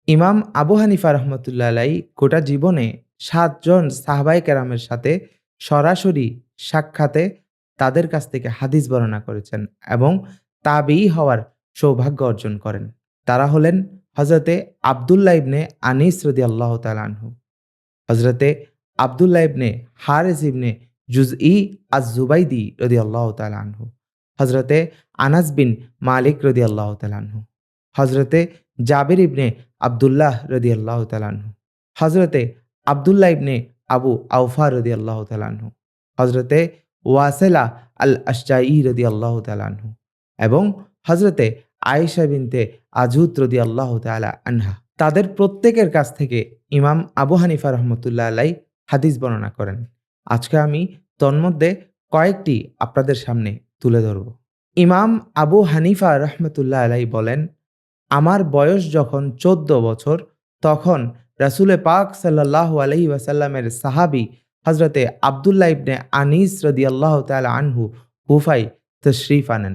ইমাম আবু হানিফা রহমতুল্লাহ আলাই গোটা জীবনে ৭ জন সাহাবায়ে কেরামের সাথে সরাসরি সাক্ষাতে তাদের কাছ থেকে হাদিস বর্ণনা করেছেন এবং তাবেয়ী হওয়ার সৌভাগ্য অর্জন করেন। তারা হলেন হযরতে আব্দুল্লাহ ইবনে আনিস রাদিয়াল্লাহু তাআলা আনহু, হযরতে আব্দুল্লাহ ইবনে হারিস ইবনে জুজঈ আয-যুবাইদি রাদিয়াল্লাহু তাআলা আনহু, হযরতে আনাস বিন মালিক রাদিয়াল্লাহু তাআলা আনহু, হযরতে জাবির ইবনে আব্দুল্লাহ রাদিয়াল্লাহু তাআলা আনহু, হযরতে আব্দুল্লাহ ইবনে আবু আওফা রাদিয়াল্লাহু তাআলা আনহু, হযরতে ওয়াসিলা আল আশজাঈ রাদিয়াল্লাহু তাআলা আনহু এবং হযরতে আয়েশা বিনতে আজুত রাদিয়াল্লাহু তাআলা আনহা। তাদের প্রত্যেকের কাছ থেকে ইমাম আবু হানিফা রহমতুল্লাহ আলাই হাদিস বর্ণনা করেন। আজকে আমি তন্মধ্যে কয়েকটি আপনাদের সামনে তুলে ধরব। ইমাম আবু হানিফা রহমতুল্লাহ আলাই বলেন, আমার বয়স যখন ১৪ বছর তখন রাসূলে পাক সাল্লাল্লাহু আলাইহি ওয়াসাল্লামের সাহাবী হযরতে আব্দুল্লাহ ইবনে আনিস রাদিয়াল্লাহু তাআলা আনহু কুফায় তাশরিফ আনেন।